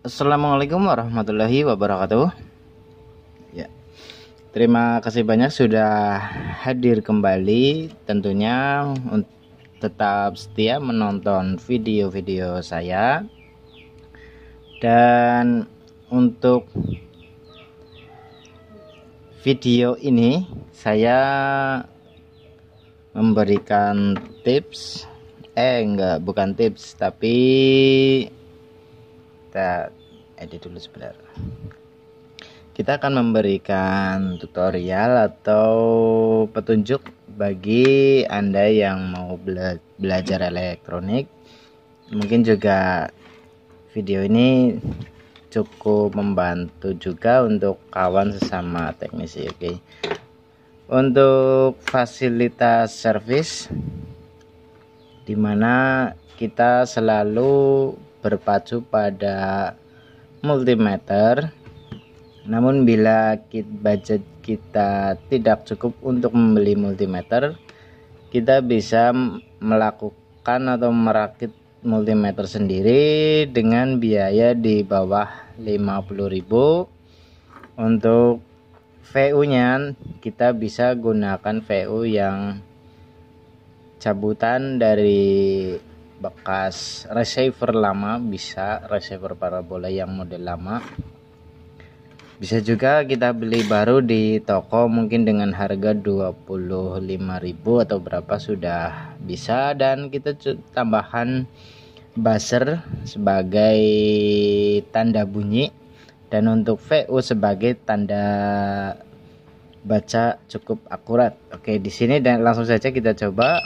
Assalamualaikum warahmatullahi wabarakatuh. Ya, terima kasih banyak sudah hadir kembali. Tentunya tetap setia menonton video-video saya. Dan untuk video ini saya memberikan tips, bukan tips, tapi kita edit dulu sebentar. Kita akan memberikan tutorial atau petunjuk bagi Anda yang mau belajar elektronik. Mungkin juga video ini cukup membantu juga untuk kawan sesama teknisi. Oke. Untuk fasilitas servis, dimana kita selalu berpacu pada multimeter. Namun bila budget kita tidak cukup untuk membeli multimeter, kita bisa melakukan atau merakit multimeter sendiri dengan biaya di bawah 50.000. Untuk VU nya kita bisa gunakan VU yang cabutan dari bekas receiver lama, bisa receiver parabola yang model lama. Bisa juga kita beli baru di toko mungkin dengan harga 25.000 atau berapa sudah bisa, dan kita tambahkan buzzer sebagai tanda bunyi dan untuk VU sebagai tanda baca cukup akurat. Oke, di sini dan langsung saja kita coba.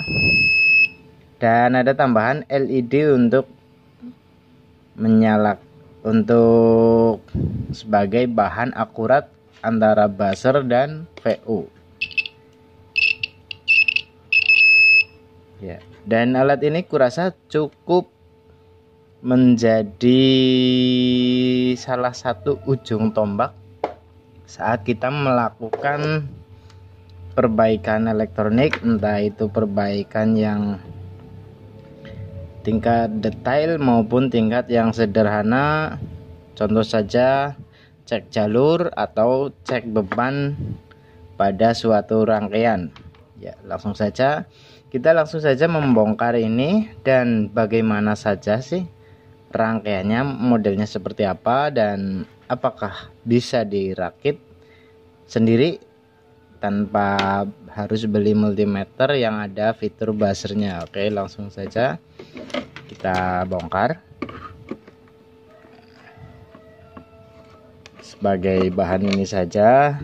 Dan ada tambahan LED untuk untuk sebagai bahan akurat antara buzzer dan VU. Ya, dan alat ini kurasa cukup menjadi salah satu ujung tombak saat kita melakukan perbaikan elektronik, entah itu perbaikan yang tingkat detail maupun tingkat yang sederhana. Contoh saja cek jalur atau cek beban pada suatu rangkaian. Ya, kita langsung saja membongkar ini dan bagaimana saja sih rangkaiannya, modelnya seperti apa, dan apakah bisa dirakit sendiri tanpa harus beli multimeter yang ada fitur buzzernya. Oke, langsung saja kita bongkar. Sebagai bahan ini saja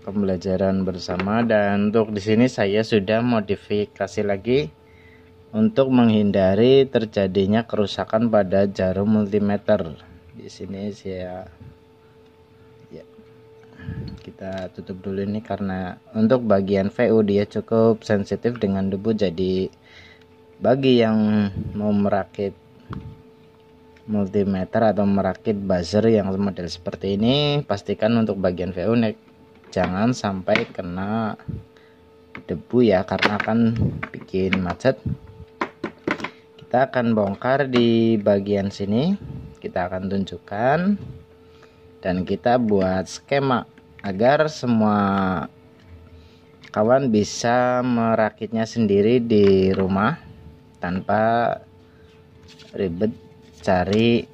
pembelajaran bersama, dan untuk di sini saya sudah modifikasi lagi untuk menghindari terjadinya kerusakan pada jarum multimeter. Di sini kita tutup dulu ini karena untuk bagian VU dia cukup sensitif dengan debu. Jadi bagi yang mau merakit multimeter atau merakit buzzer yang model seperti ini, pastikan untuk bagian VU jangan sampai kena debu ya, karena akan bikin macet. Kita akan bongkar di bagian sini, kita akan tunjukkan dan kita buat skema agar semua kawan bisa merakitnya sendiri di rumah tanpa ribet cari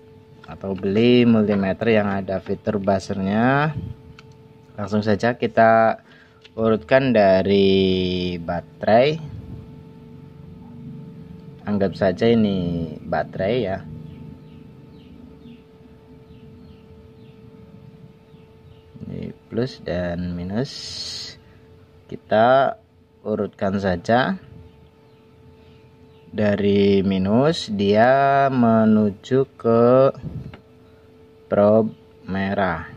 atau beli multimeter yang ada fitur buzzernya. Langsung saja kita urutkan dari baterai. Anggap saja ini baterai ya. Plus dan minus kita urutkan saja. Dari minus dia menuju ke probe merah.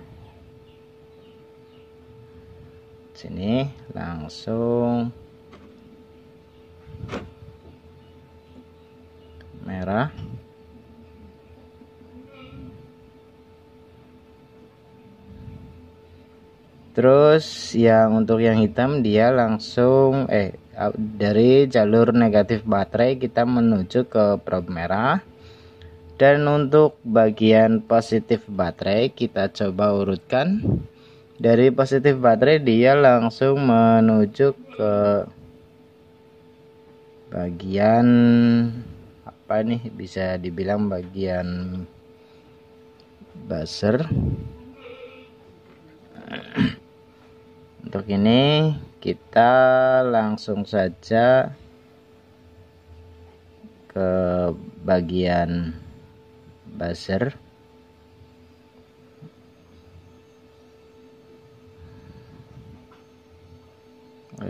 Sini langsung merah. Terus yang untuk yang hitam dia langsung dari jalur negatif baterai kita menuju ke probe merah. Dan untuk bagian positif baterai kita coba urutkan. Dari positif baterai dia langsung menuju ke bagian apa nih, bisa dibilang bagian buzzer. Untuk ini kita langsung saja ke bagian buzzer.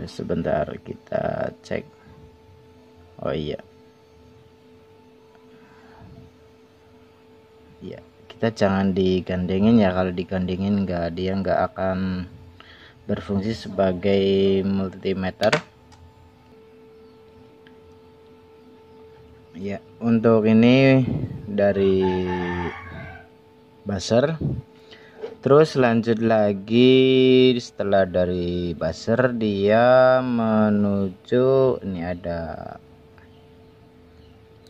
Sebentar kita cek. Oh iya. Ya, kita jangan digandengin ya. Kalau digandengin dia nggak akan berfungsi sebagai multimeter. Ya, untuk ini dari buzzer. Terus lanjut lagi, setelah dari buzzer dia menuju, ini ada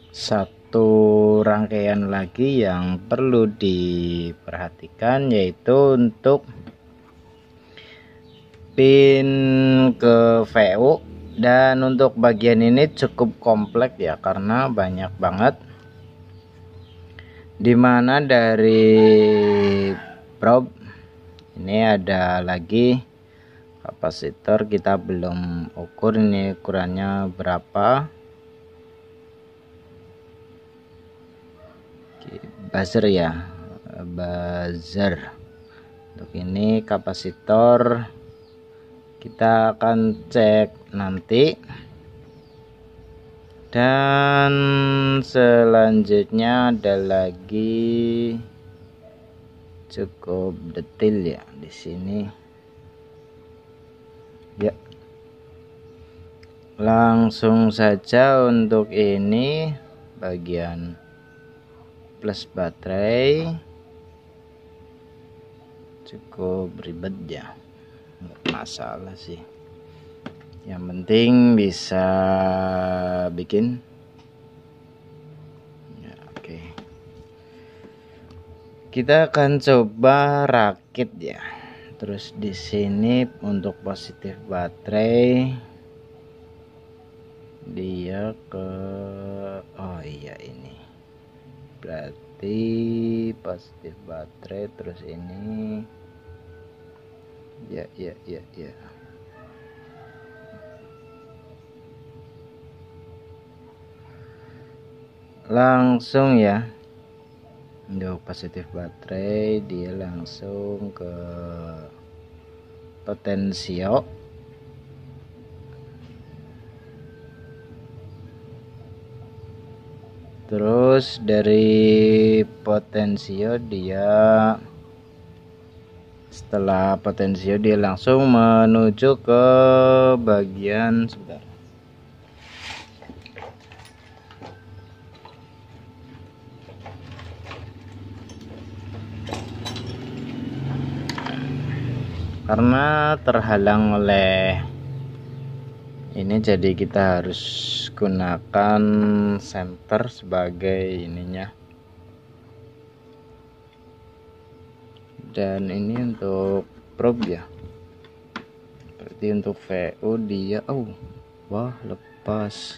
satu rangkaian lagi yang perlu diperhatikan, yaitu untuk pin ke VU. Dan untuk bagian ini cukup kompleks ya, karena banyak banget, dimana dari probe ini ada lagi kapasitor, kita belum ukur ini ukurannya berapa. Buzzer ya, buzzer. Untuk ini kapasitor kita akan cek nanti. Dan selanjutnya ada lagi cukup detail ya di sini. Ya, langsung saja untuk ini bagian plus baterai cukup ribet ya, nggak masalah sih, yang penting bisa bikin ya. Oke, kita akan coba rakit ya. Terus di sini untuk positif baterai dia ke, oh iya, ini berarti positif baterai. Terus ini ya. Langsung ya, untuk positif baterai dia langsung ke potensio. Terus dari potensio dia, setelah potensio dia langsung menuju ke bagian, sebentar, karena terhalang oleh ini, jadi kita harus gunakan center sebagai ininya. Dan ini untuk probe ya, berarti untuk VU dia, wah lepas.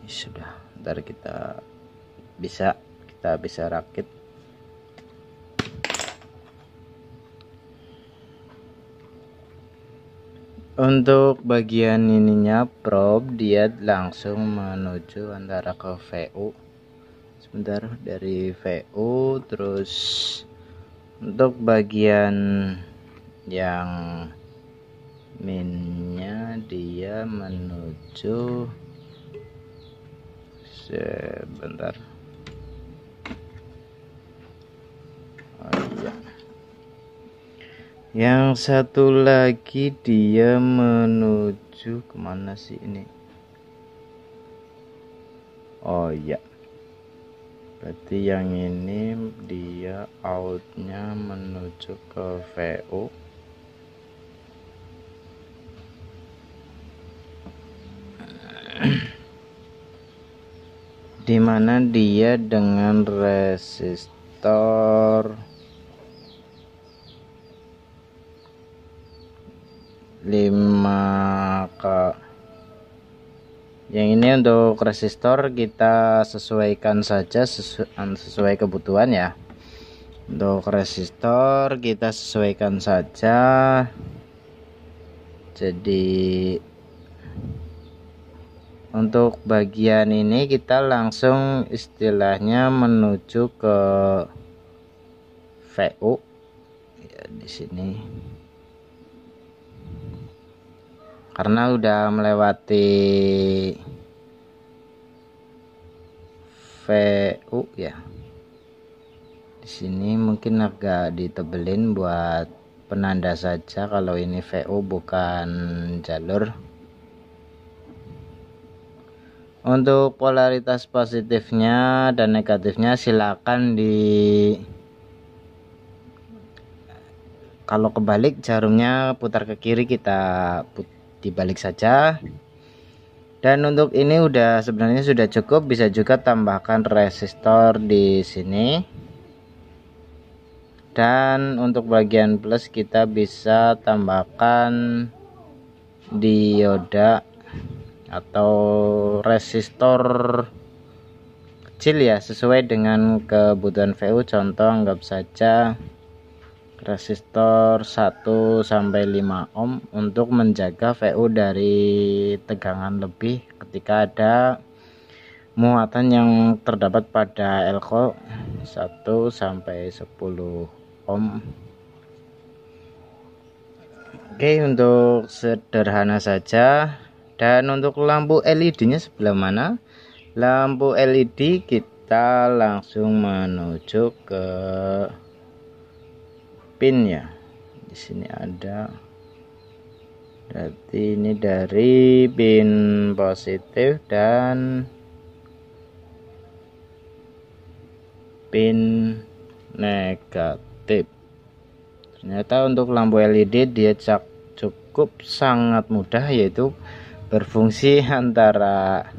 Ini sudah, ntar kita bisa rakit. Untuk bagian ininya probe dia langsung menuju antara ke VU. Sebentar, dari VU. Terus untuk bagian yang minnya dia menuju, sebentar, oh iya, yang satu lagi dia menuju kemana sih ini? Oh iya, berarti yang ini dia outnya menuju ke VU. dimana dia dengan resistor 5K. Yang ini untuk resistor kita sesuaikan saja sesuai kebutuhan ya. Untuk resistor kita sesuaikan saja. Jadi untuk bagian ini kita langsung istilahnya menuju ke VU ya, di sini. Karena udah melewati VU ya. Di sini mungkin agak ditebelin buat penanda saja kalau ini VU bukan jalur. Untuk polaritas positifnya dan negatifnya silakan kalau kebalik jarumnya putar ke kiri, kita dibalik saja. Dan untuk ini sebenarnya sudah cukup, bisa juga tambahkan resistor di sini. Dan untuk bagian plus kita bisa tambahkan dioda atau resistor kecil ya, sesuai dengan kebutuhan VU. Contoh anggap saja resistor 1 sampai 5 ohm untuk menjaga VU dari tegangan lebih ketika ada muatan yang terdapat pada elko 1 sampai 10 ohm. Oke, untuk sederhana saja. Dan untuk lampu LED-nya sebelah mana? Lampu LED kita langsung menuju ke pin ya. Di sini ada. Berarti ini dari pin positif dan pin negatif. Ternyata untuk lampu LED dia cukup sangat mudah, yaitu berfungsi antara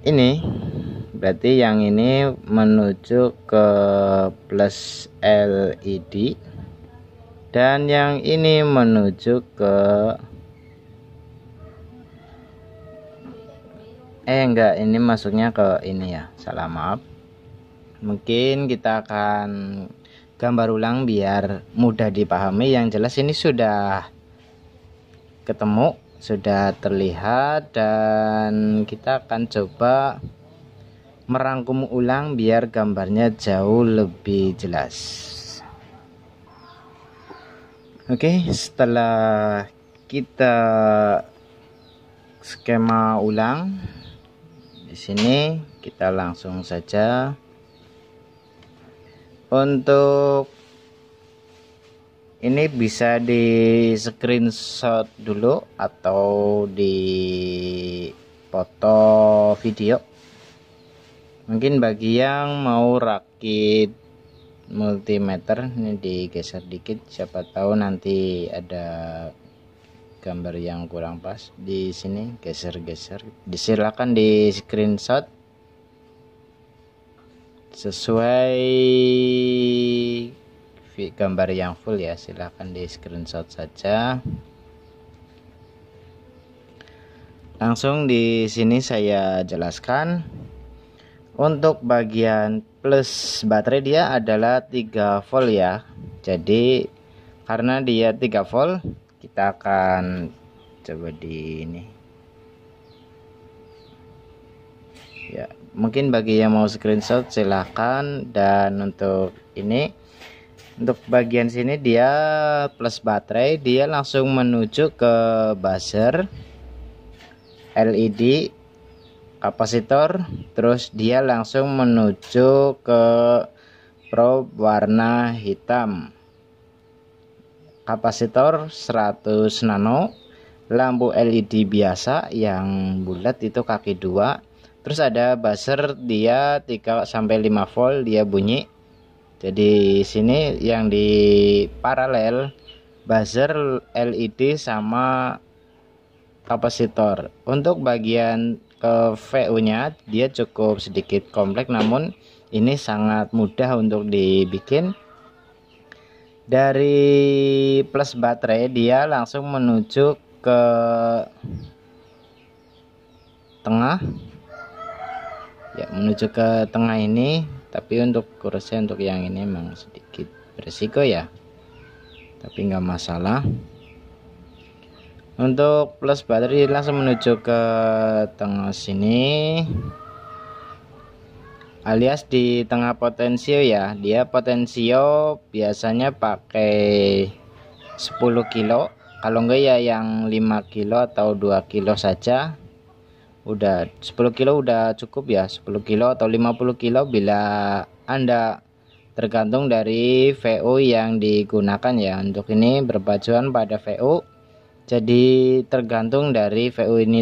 ini, berarti yang ini menuju ke plus LED dan yang ini menuju ke enggak, ini masuknya ke ini ya, salah maaf. Mungkin kita akan gambar ulang biar mudah dipahami. Yang jelas ini sudah ketemu, sudah terlihat, dan kita akan coba merangkum ulang biar gambarnya jauh lebih jelas. Oke, setelah kita skema ulang di sini, kita langsung saja untuk ini bisa di screenshot dulu atau di foto video. Mungkin bagi yang mau rakit multimeter, ini digeser dikit, siapa tahu nanti ada gambar yang kurang pas di sini, geser-geser. Disilakan di screenshot sesuai gambar yang full ya, silahkan di screenshot saja. Langsung di sini saya jelaskan untuk bagian plus baterai dia adalah 3 volt ya. Jadi karena dia 3 volt, kita akan coba di ini ya. Mungkin bagi yang mau screenshot silahkan. Dan untuk ini, untuk bagian sini dia plus baterai, dia langsung menuju ke buzzer, LED, kapasitor, terus dia langsung menuju ke probe warna hitam. Kapasitor 100 nano, lampu LED biasa yang bulat itu kaki 2. Terus ada buzzer, dia 3 sampai 5 volt dia bunyi. Jadi sini yang di paralel buzzer, LED sama kapasitor. Untuk bagian ke VU nya dia cukup sedikit kompleks, namun ini sangat mudah untuk dibikin. Dari plus baterai dia langsung menuju ke tengah ya, menuju ke tengah ini. Tapi untuk kursi untuk yang ini memang sedikit berisiko ya, tapi nggak masalah. Untuk plus baterai langsung menuju ke tengah sini, alias di tengah potensio ya. Dia potensio biasanya pakai 10 kilo, kalau enggak ya yang 5 kilo atau 2 kilo saja. Udah 10 kilo udah cukup ya, 10 kilo atau 50 kilo bila Anda, tergantung dari VO yang digunakan ya. Untuk ini berpacuan pada VO, jadi tergantung dari VO ini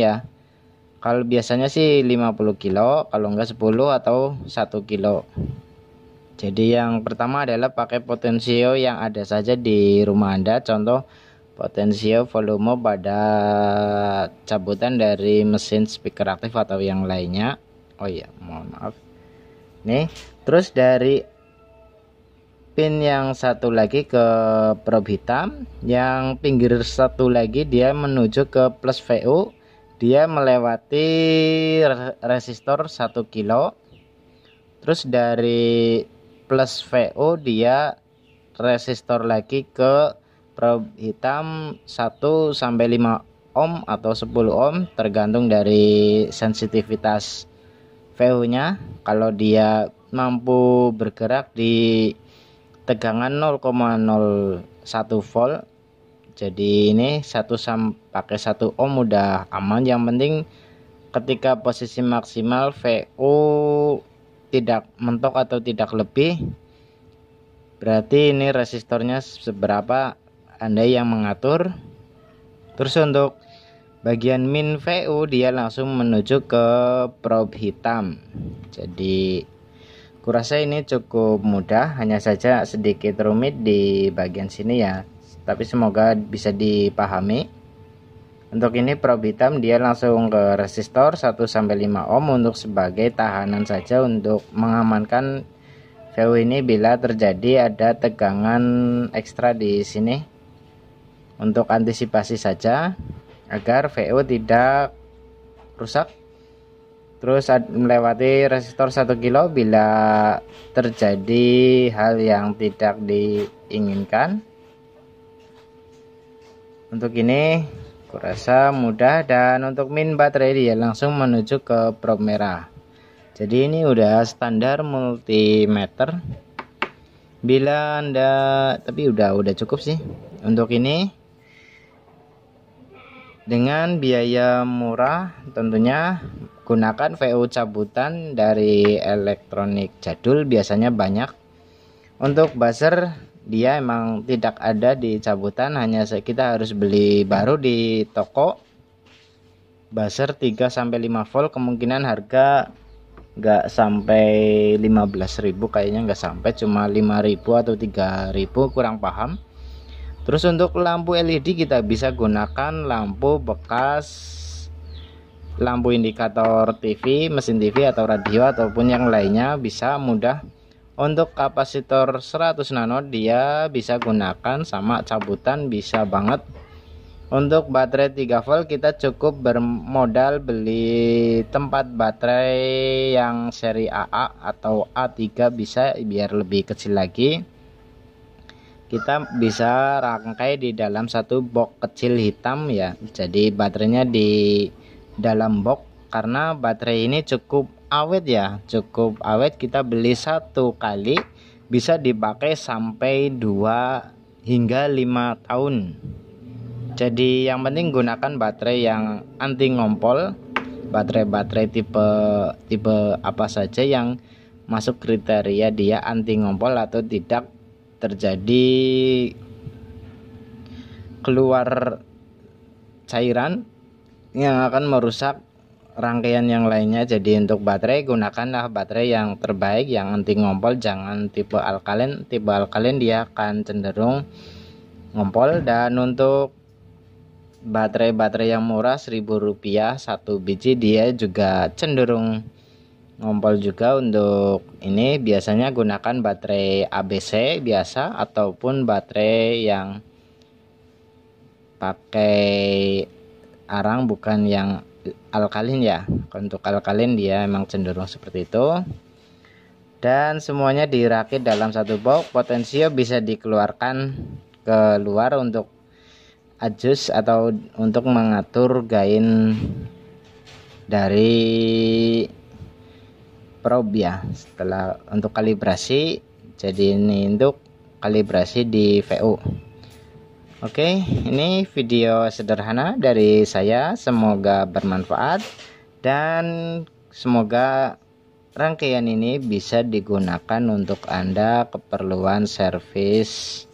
ya. Kalau biasanya sih 50 kilo, kalau enggak 10 atau 1 kilo. Jadi yang pertama adalah pakai potensio yang ada saja di rumah Anda. Contoh potensio volume pada cabutan dari mesin speaker aktif atau yang lainnya. Oh iya, mohon maaf. Nih, terus dari pin yang satu lagi ke probe hitam, yang pinggir satu lagi dia menuju ke plus VO. Dia melewati resistor 1 kilo. Terus dari plus VO dia resistor lagi ke probe hitam 1 sampai 5 ohm atau 10 ohm, tergantung dari sensitivitas VO nya. Kalau dia mampu bergerak di tegangan 0,01 volt, jadi ini pakai 1 ohm udah aman. Yang penting ketika posisi maksimal VO tidak mentok atau tidak lebih, berarti ini resistornya seberapa Anda yang mengatur. Terus untuk bagian min VO dia langsung menuju ke probe hitam. Jadi kurasa ini cukup mudah, hanya saja sedikit rumit di bagian sini ya, tapi semoga bisa dipahami. Untuk ini probe hitam dia langsung ke resistor 1 sampai 5 ohm untuk sebagai tahanan saja, untuk mengamankan VO ini bila terjadi ada tegangan ekstra di sini, untuk antisipasi saja agar VO tidak rusak. Terus melewati resistor 1 kilo bila terjadi hal yang tidak diinginkan. Untuk ini kurasa mudah. Dan untuk min baterai dia langsung menuju ke probe merah. Jadi ini udah standar multimeter. Bila Anda, tapi udah cukup sih. Untuk ini dengan biaya murah tentunya, gunakan VO cabutan dari elektronik jadul, biasanya banyak. Untuk buzzer dia emang tidak ada di cabutan, hanya kita harus beli baru di toko. Buzzer 3 sampai 5 volt, kemungkinan harga nggak sampai 15.000, kayaknya nggak sampai, cuma 5.000 atau 3.000, kurang paham. Terus untuk lampu LED kita bisa gunakan lampu bekas, lampu indikator TV, mesin TV atau radio ataupun yang lainnya, bisa mudah. Untuk kapasitor 100 nano dia bisa gunakan sama cabutan, bisa banget. Untuk baterai 3 volt kita cukup bermodal beli tempat baterai yang seri AA atau A3 bisa, biar lebih kecil lagi. Kita bisa rangkai di dalam satu box kecil hitam ya. Jadi baterainya di dalam box, karena baterai ini cukup awet ya, cukup awet. Kita beli satu kali bisa dipakai sampai 2 hingga 5 tahun. Jadi yang penting gunakan baterai yang anti ngompol. Baterai tipe apa saja yang masuk kriteria dia anti ngompol atau tidak terjadi keluar cairan yang akan merusak rangkaian yang lainnya. Jadi untuk baterai, gunakanlah baterai yang terbaik, yang anti ngompol, jangan tipe alkalen. Tipe alkalen dia akan cenderung ngompol. Dan untuk baterai yang murah Rp1.000 satu biji, dia juga cenderung ngompol juga. Untuk ini biasanya gunakan baterai ABC biasa ataupun baterai yang pakai arang, bukan yang alkalin ya. Untuk alkalin dia emang cenderung seperti itu. Dan semuanya dirakit dalam satu box. Potensio bisa dikeluarkan keluar untuk adjust atau untuk mengatur gain dari probe ya. Setelah untuk kalibrasi, jadi ini untuk kalibrasi di VU. Oke, ini video sederhana dari saya, semoga bermanfaat dan semoga rangkaian ini bisa digunakan untuk Anda keperluan servis,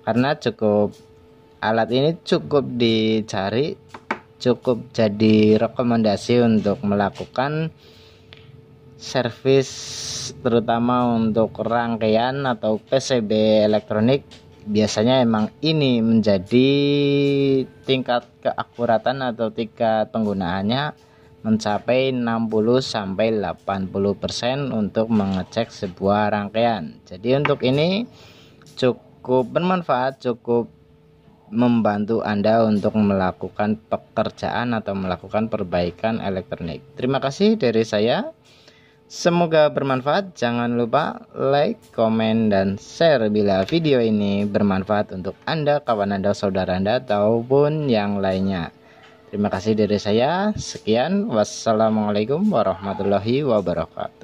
karena alat ini cukup dicari, cukup jadi rekomendasi untuk melakukan servis, terutama untuk rangkaian atau PCB elektronik. Biasanya emang ini menjadi tingkat keakuratan atau tingkat penggunaannya mencapai 60-80% untuk mengecek sebuah rangkaian. Jadi untuk ini cukup bermanfaat, cukup membantu Anda untuk melakukan pekerjaan atau melakukan perbaikan elektronik. Terima kasih dari saya. Semoga bermanfaat. Jangan lupa like, komen, dan share bila video ini bermanfaat untuk Anda, kawan Anda, saudara Anda, ataupun yang lainnya. Terima kasih dari saya. Sekian. Wassalamualaikum warahmatullahi wabarakatuh.